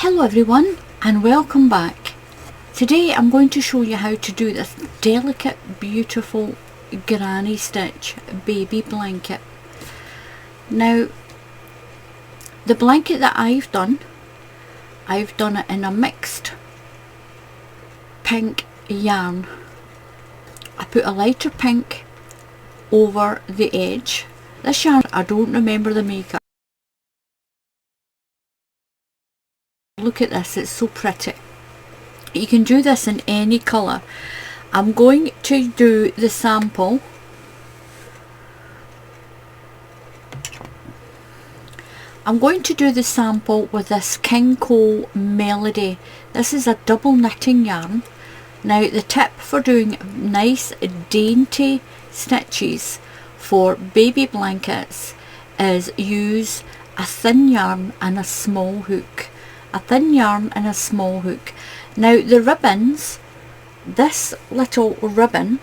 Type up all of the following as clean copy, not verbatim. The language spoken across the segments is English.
Hello everyone and welcome back. Today I'm going to show you how to do this delicate, beautiful granny stitch baby blanket. Now the blanket that I've done it in a mixed pink yarn. I put a lighter pink over the edge. This yarn, I don't remember the makeup. Look at this, it's so pretty. You can do this in any colour. I'm going to do the sample. I'm going to do the sample with this King Cole Melody. This is a double knitting yarn. Now the tip for doing nice dainty stitches for baby blankets is use a thin yarn and a small hook. A thin yarn and a small hook. Now the ribbons, this little ribbon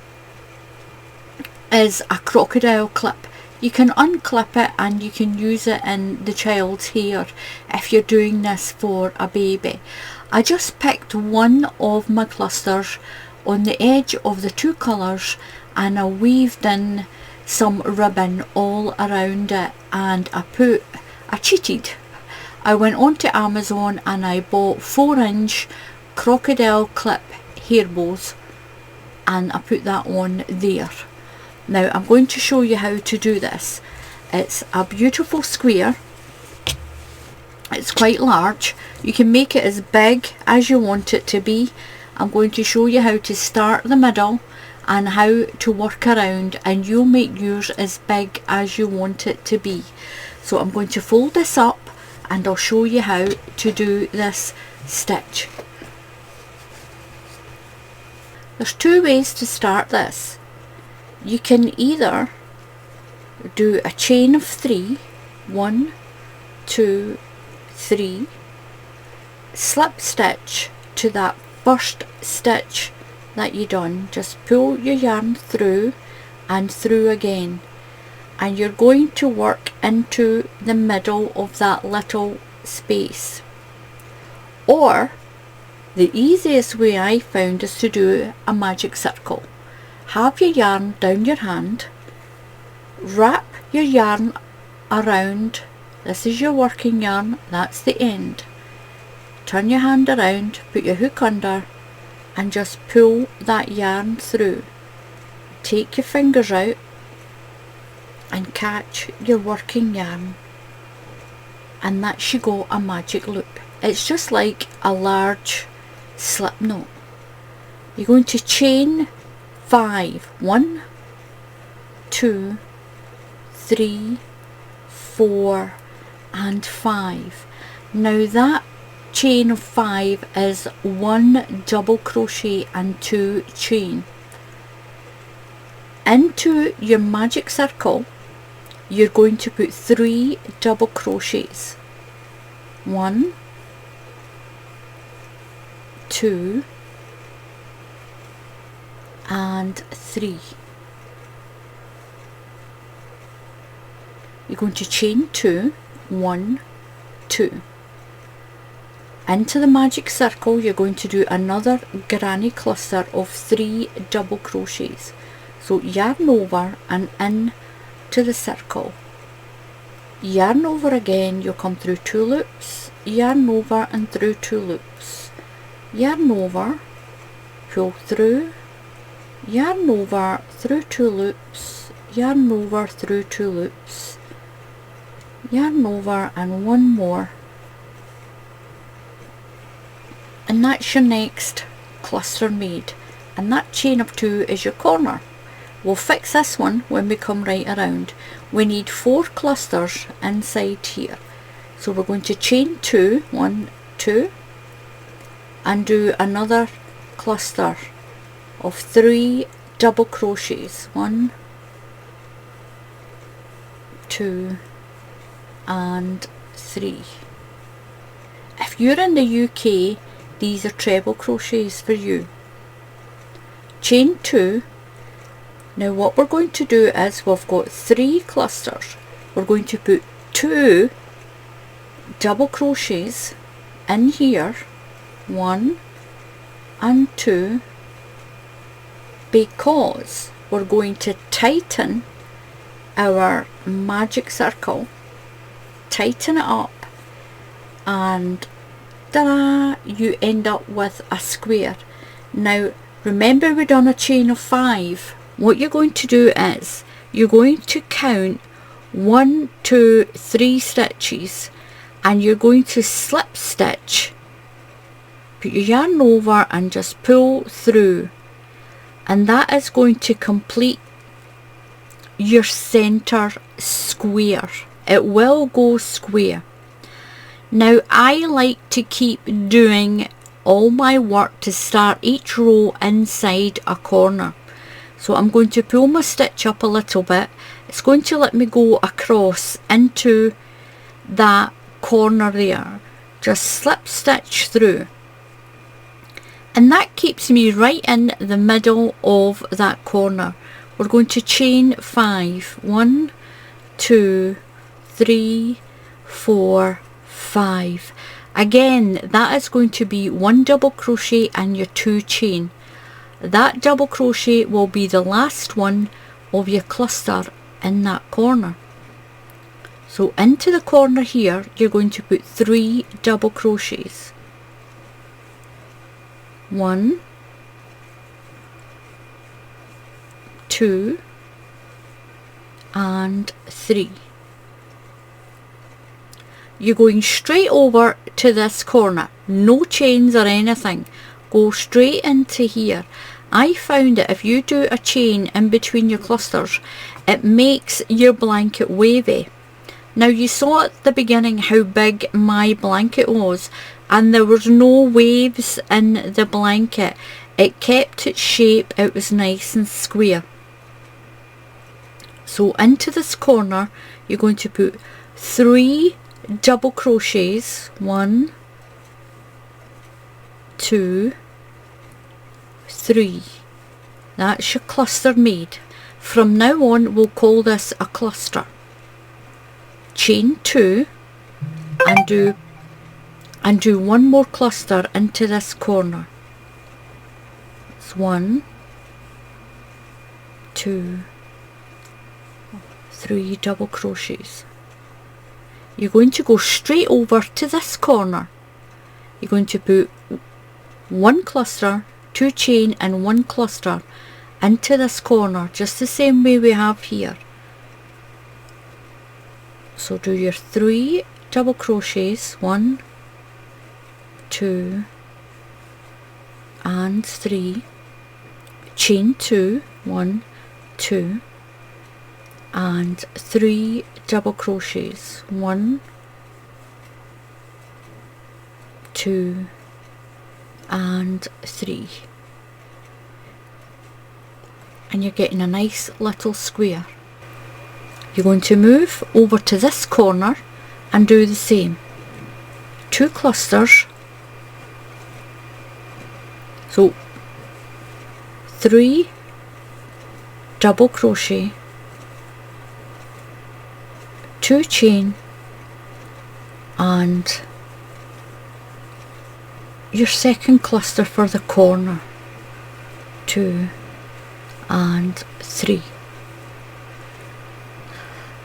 is a crocodile clip. You can unclip it and you can use it in the child's hair if you're doing this for a baby. I just picked one of my clusters on the edge of the two colours and I weaved in some ribbon all around it, and I cheated. I went onto Amazon and I bought 4-inch crocodile clip hair bows and I put that on there. Now I'm going to show you how to do this. It's a beautiful square. It's quite large. You can make it as big as you want it to be. I'm going to show you how to start the middle and how to work around, and you'll make yours as big as you want it to be. So I'm going to fold this up and I'll show you how to do this stitch. There's two ways to start this. You can either do a chain of 3, 1, 2, 3, slip stitch to that first stitch that you done. Just pull your yarn through and through again, and you're going to work into the middle of that little space. Or the easiest way I found is to do a magic circle. Have your yarn down your hand, wrap your yarn around. This is your working yarn, that's the end. Turn your hand around, put your hook under and just pull that yarn through. Take your fingers out and catch your working yarn, and that's you got a magic loop. It's just like a large slip knot. You're going to chain 5, 1, 2, 3, 4 and 5. Now that chain of 5 is 1 double crochet and 2 chain. Into your magic circle you're going to put 3 double crochets. 1, 2 and 3. You're going to chain 2, 1, 2. Into the magic circle you're going to do another granny cluster of 3 double crochets. So yarn over and in to the circle, yarn over again, you'll come through 2 loops, yarn over and through 2 loops, yarn over, pull through, yarn over through 2 loops, yarn over through 2 loops, yarn over and 1 more, and that's your next cluster made. And that chain of 2 is your corner. We'll fix this one when we come right around. We need 4 clusters inside here, so we're going to chain 2, 1, 2 and do another cluster of 3 double crochets, 1, 2 and 3. If you're in the UK, these are treble crochets for you. Chain 2. Now what we're going to do is we've got 3 clusters. We're going to put 2 double crochets in here, 1 and 2, because we're going to tighten our magic circle, tighten it up, and ta-da, you end up with a square. Now remember, we done a chain of 5. What you're going to do is you're going to count 1, 2, 3 stitches, and you're going to slip stitch, put your yarn over and just pull through, and that is going to complete your center square. It will go square. Now I like to keep doing all my work to start each row inside a corner. So I'm going to pull my stitch up a little bit. It's going to let me go across into that corner there. Just slip stitch through. And that keeps me right in the middle of that corner. We're going to chain 5. 1, 2, 3, 4, 5. Again, that is going to be 1 double crochet and your 2 chain. That double crochet will be the last one of your cluster in that corner. So into the corner here, you're going to put 3 double crochets. 1, 2, and 3. You're going straight over to this corner, no chains or anything. Go straight into here. I found that if you do a chain in between your clusters, it makes your blanket wavy. Now you saw at the beginning how big my blanket was, and there was no waves in the blanket. It kept its shape, it was nice and square. So into this corner, you're going to put 3 double crochets. 1, 2, 3. That's your cluster made. From now on, we'll call this a cluster. Chain 2 and do 1 more cluster into this corner. It's 1, 2, 3 double crochets. You're going to go straight over to this corner. You're going to put 1 cluster, 2 chain and 1 cluster into this corner, just the same way we have here. So do your 3 double crochets, 1, 2 and 3, chain 2, 1, 2 and 3 double crochets, 1, 2 and 3, and you're getting a nice little square. You're going to move over to this corner and do the same. 2 clusters, so 3 double crochet, 2 chain and your second cluster for the corner, 2 and 3.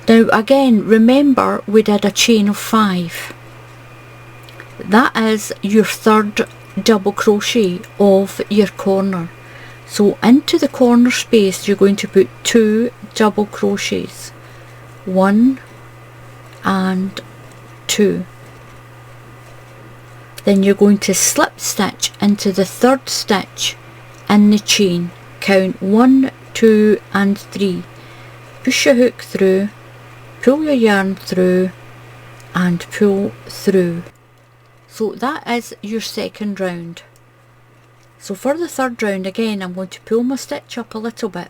Now again, remember we did a chain of 5. That is your 3rd double crochet of your corner. So into the corner space you're going to put 2 double crochets, 1 and 2. Then you're going to slip stitch into the 3rd stitch in the chain. Count 1, 2 and 3. Push your hook through, pull your yarn through and pull through. So that is your 2nd round. So for the 3rd round, again, I'm going to pull my stitch up a little bit.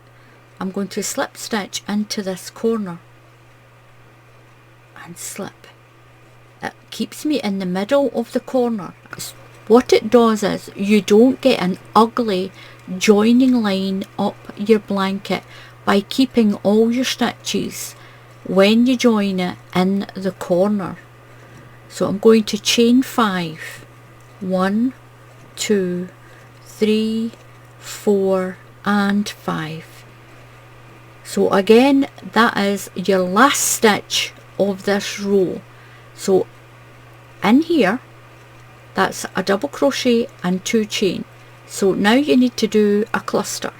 I'm going to slip stitch into this corner and slip. It keeps me in the middle of the corner. What it does is you don't get an ugly joining line up your blanket by keeping all your stitches when you join it in the corner. So I'm going to chain 5, 1, 2, 3, 4 and 5. So again, that is your last stitch of this row. So in here, that's a double crochet and 2 chain. So now you need to do a cluster.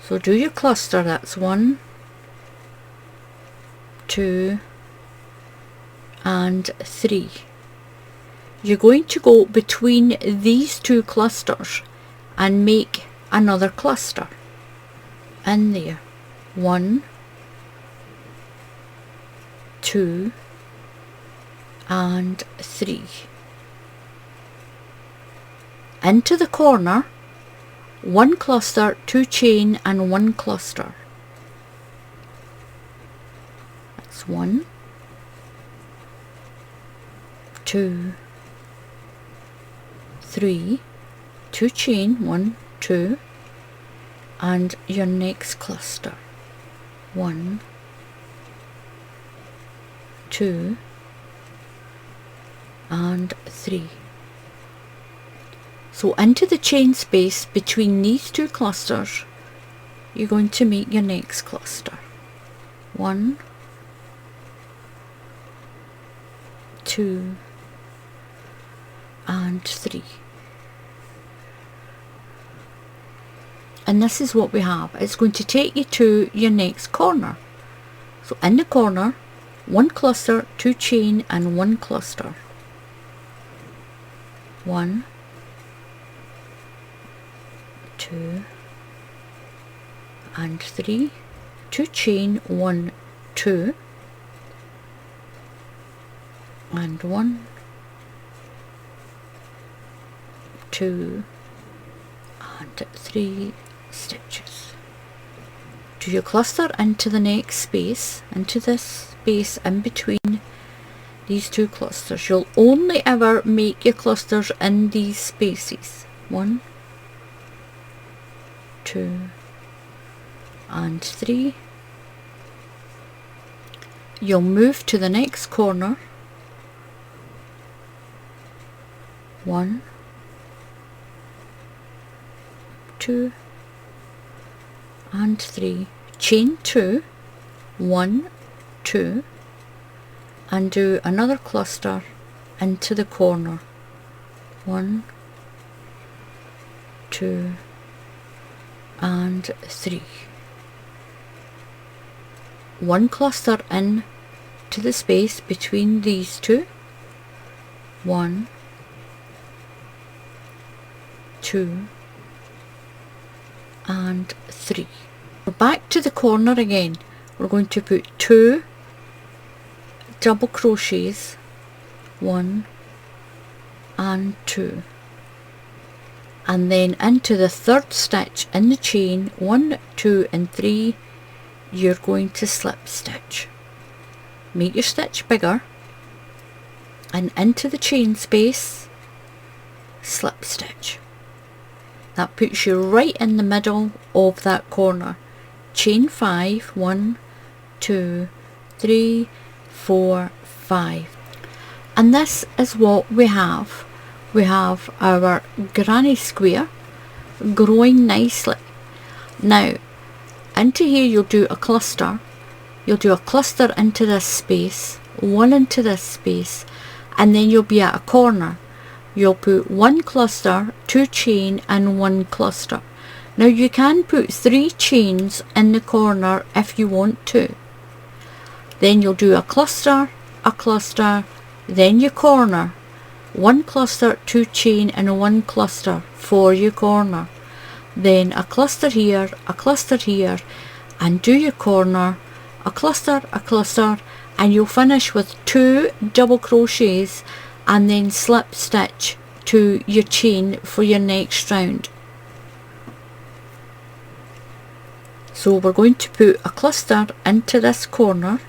So do your cluster. That's 1, 2 and 3. You're going to go between these 2 clusters and make another cluster in there. 1, 2 and 3. Into the corner, 1 cluster, 2 chain and 1 cluster. That's 1, 2, 3, 2 chain, 1, 2, and your next cluster. 1, 2 and 3. So into the chain space between these 2 clusters, you're going to make your next cluster. 1, 2 and 3. And this is what we have. It's going to take you to your next corner. So in the corner, 1 cluster, 2 chain and 1 cluster. 1, 2 and 3, 2 chain, 1, 2 and 1, 2 and 3 stitches. Do your cluster into the next space, into this space in between these 2 clusters. You'll only ever make your clusters in these spaces. 1, 2 and 3. You'll move to the next corner. 1, 2 and 3. Chain 2, 1, 2 and do another cluster into the corner. 1, 2 and 3. 1 cluster in to the space between these 2. 1, 2 and 3. We're back to the corner again. We're going to put 2 double crochets, 1 and 2, and then into the 3rd stitch in the chain, 1, 2 and 3, you're going to slip stitch. Make your stitch bigger and into the chain space, slip stitch. That puts you right in the middle of that corner. Chain 5, 1, 2, 3, 4, 5. And this is what we have. We have our granny square growing nicely. Now into here you'll do a cluster. You'll do a cluster into this space, 1 into this space, and then you'll be at a corner. You'll put 1 cluster, 2 chain and 1 cluster. Now you can put 3 chains in the corner if you want to. Then you'll do a cluster, then your corner. 1 cluster, 2 chain and 1 cluster for your corner. Then a cluster here, and do your corner, a cluster, and you'll finish with 2 double crochets and then slip stitch to your chain for your next round. So we're going to put a cluster into this corner,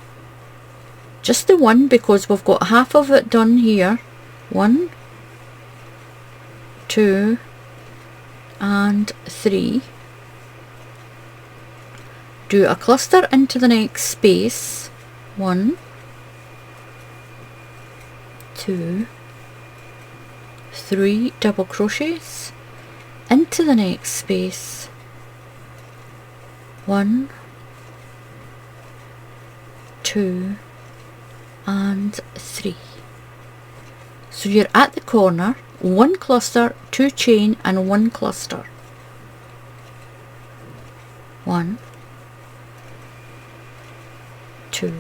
just the one, because we've got half of it done here. 1, 2 and 3. Do a cluster into the next space, 1, 2, 3 double crochets into the next space, 1, 2 and 3. So you're at the corner, 1 cluster, 2 chain and 1 cluster. 1, 2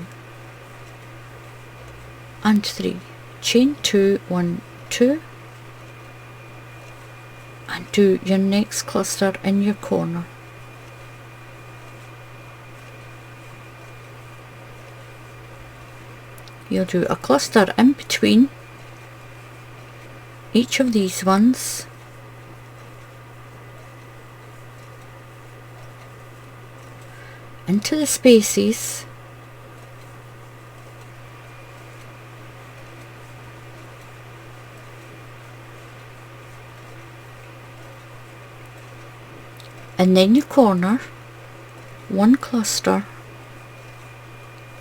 and 3. Chain 2, 1, 2 and do your next cluster in your corner. You'll do a cluster in between each of these ones, into the spaces, and then your corner, 1 cluster,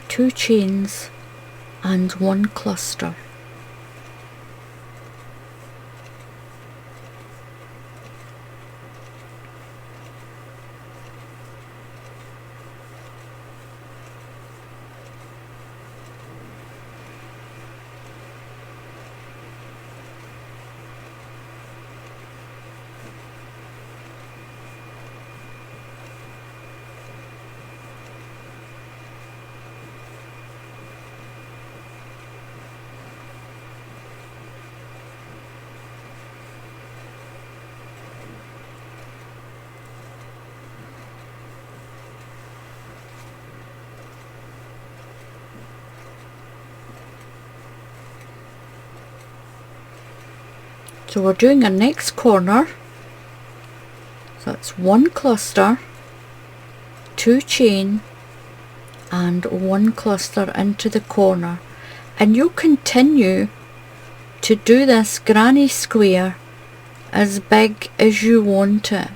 2 chains and 1 cluster. So we're doing our next corner, so it's 1 cluster, 2 chain and 1 cluster into the corner, and you'll continue to do this granny square as big as you want it.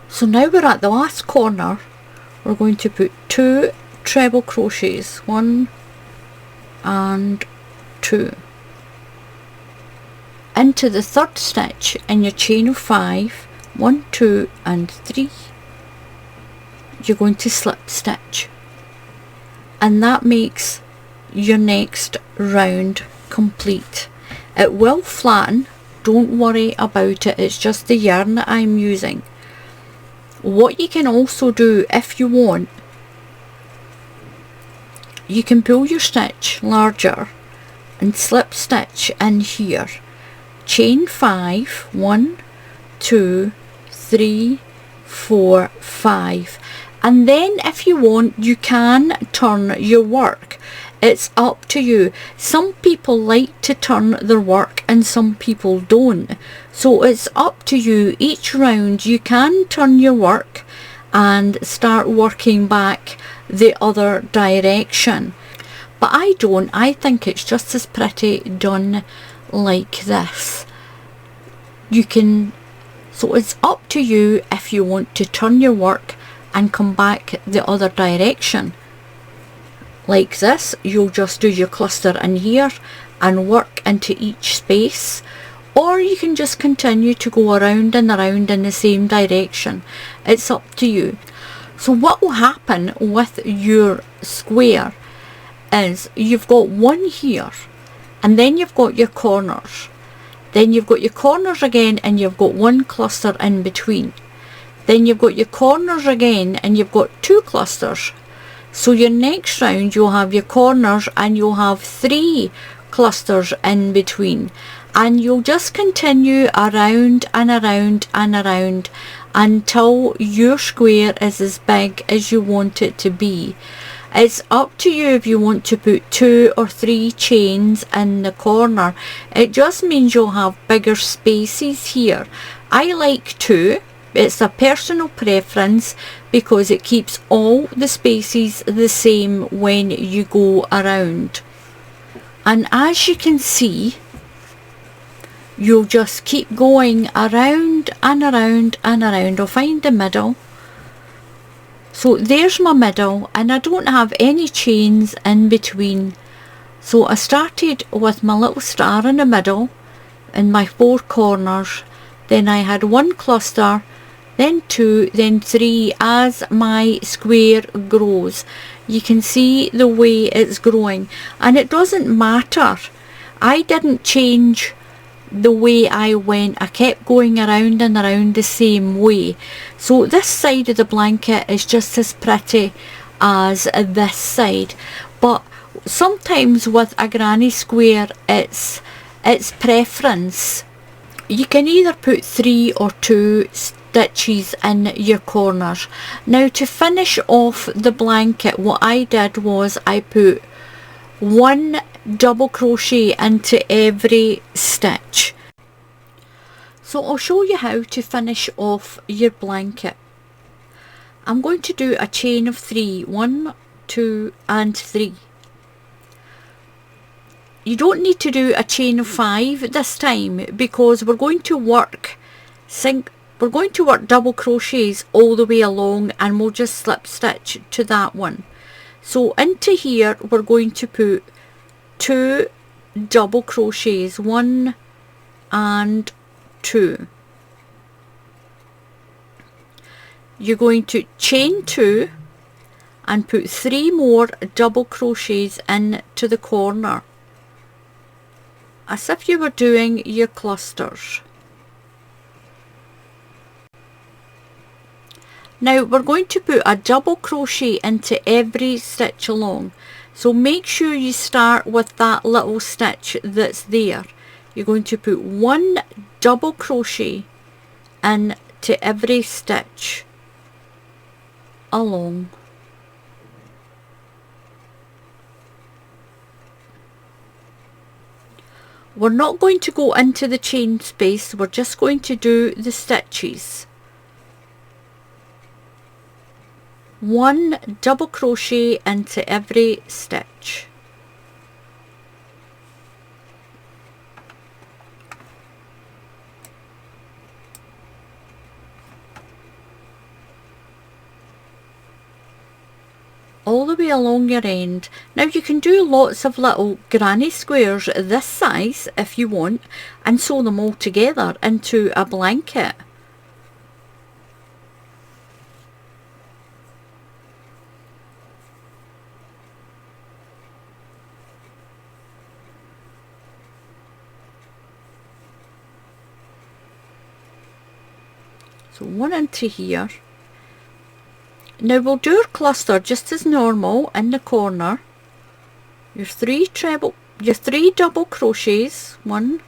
So now we're at the last corner. We're going to put 2 treble crochets, 1 and 2, into the 3rd stitch in your chain of 5, 1, 2 and 3. You're going to slip stitch, and that makes your next round complete. It will flatten, don't worry about it, it's just the yarn that I'm using. What you can also do, if you want, you can pull your stitch larger and slip stitch in here. Chain 5, 1, 2, 3, 4, 5, and then if you want you can turn your work. It's up to you. Some people like to turn their work and some people don't, so it's up to you. Each round you can turn your work and start working back the other direction, but I don't. I think it's just as pretty done like this. You can, so it's up to you if you want to turn your work and come back the other direction. Like this, you'll just do your cluster in here and work into each space, or you can just continue to go around and around in the same direction. It's up to you. So what will happen with your square is you've got 1 here, and then you've got your corners, then you've got your corners again and you've got 1 cluster in between, then you've got your corners again and you've got 2 clusters. So your next round you'll have your corners and you'll have 3 clusters in between, and you'll just continue around and around and around until your square is as big as you want it to be. It's up to you if you want to put 2 or 3 chains in the corner. It just means you'll have bigger spaces here. I like 2. It's a personal preference because it keeps all the spaces the same when you go around. And as you can see, you'll just keep going around and around and around. I'll find the middle. So there's my middle, and I don't have any chains in between So I started with my little star in the middle in my 4 corners, then I had 1 cluster, then 2, then 3 as my square grows. You can see the way it's growing, and it doesn't matter. I didn't change the way I went. I kept going around and around the same way. So this side of the blanket is just as pretty as this side, but sometimes with a granny square it's preference. You can either put 3 or 2 stitches in your corners. Now to finish off the blanket, what I did was I put 1 double crochet into every stitch. So I'll show you how to finish off your blanket. I'm going to do a chain of 3, 1, 2 and 3. You don't need to do a chain of 5 this time, because we're going to work double crochets all the way along, and we'll just slip stitch to that one. So into here we're going to put 2 double crochets, 1 and 2. You're going to chain 2 and put 3 more double crochets into the corner, as if you were doing your clusters. Now we're going to put a double crochet into every stitch along, so make sure you start with that little stitch that's there. You're going to put 1 double crochet into every stitch along. We're not going to go into the chain space, we're just going to do the stitches. 1 double crochet into every stitch. All the way along your end. Now you can do lots of little granny squares this size if you want, and sew them all together into a blanket. So 1 into here. Now we'll do our cluster just as normal in the corner. Your 3 double crochets, 1,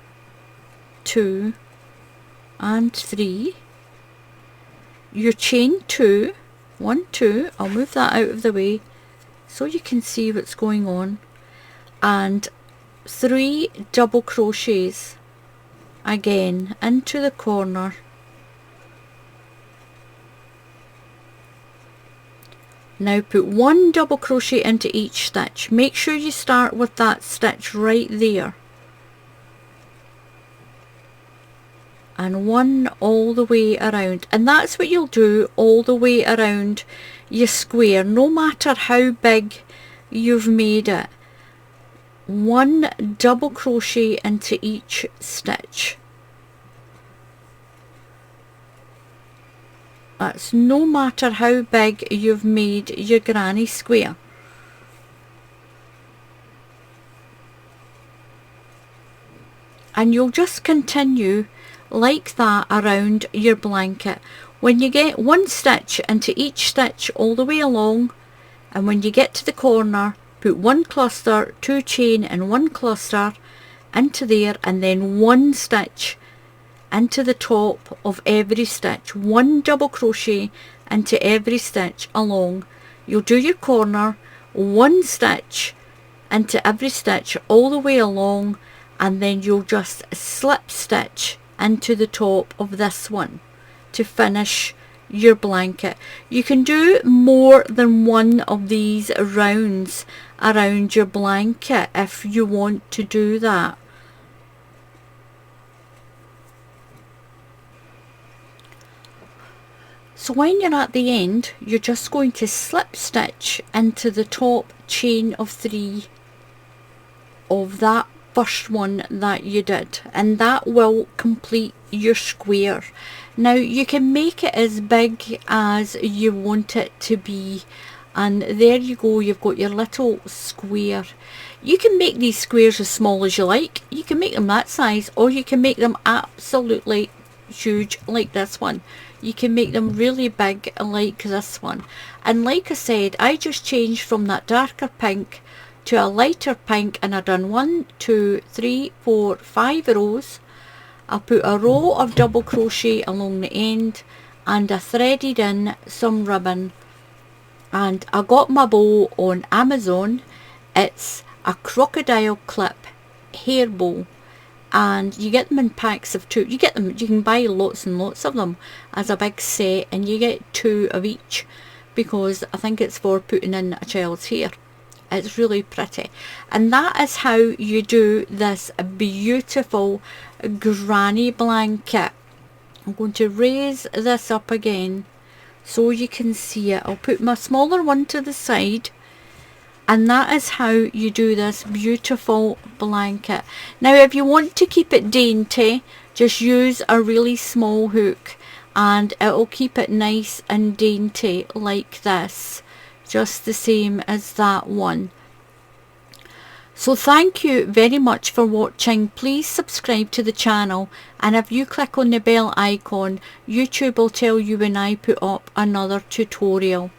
2 and 3. Your chain 2, 1, 2, I'll move that out of the way so you can see what's going on, and 3 double crochets again into the corner. Now put 1 double crochet into each stitch. Make sure you start with that stitch right there, and 1 all the way around, and that's what you'll do all the way around your square, no matter how big you've made it. 1 double crochet into each stitch. That's no matter how big you've made your granny square. And you'll just continue like that around your blanket. When you get 1 stitch into each stitch all the way along, and when you get to the corner, put 1 cluster, 2 chain and 1 cluster into there, and then 1 stitch into the top of every stitch, 1 double crochet into every stitch along. You'll do your corner, 1 stitch into every stitch all the way along, and then you'll just slip stitch into the top of this one to finish your blanket. You can do more than one of these rounds around your blanket if you want to do that. So when you're at the end, you're just going to slip stitch into the top chain of 3 of that first one that you did, and that will complete your square. Now you can make it as big as you want it to be, and there you go, you've got your little square. You can make these squares as small as you like. You can make them that size, or you can make them absolutely huge like this one. You can make them really big like this one. And like I said, I just changed from that darker pink to a lighter pink, and I've done 1, 2, 3, 4, 5 rows. I put a row of double crochet along the end, and I threaded in some ribbon, and I got my bow on Amazon. It's a crocodile clip hair bow, and you get them in packs of 2. You can buy lots and lots of them as a big set, and you get 2 of each, because I think it's for putting in a child's hair. It's really pretty, and that is how you do this beautiful granny blanket. I'm going to raise this up again so you can see it. I'll put my smaller one to the side, and that is how you do this beautiful blanket. Now if you want to keep it dainty, just use a really small hook and it'll keep it nice and dainty like this, just the same as that one. So thank you very much for watching. Please subscribe to the channel, and if you click on the bell icon, YouTube will tell you when I put up another tutorial.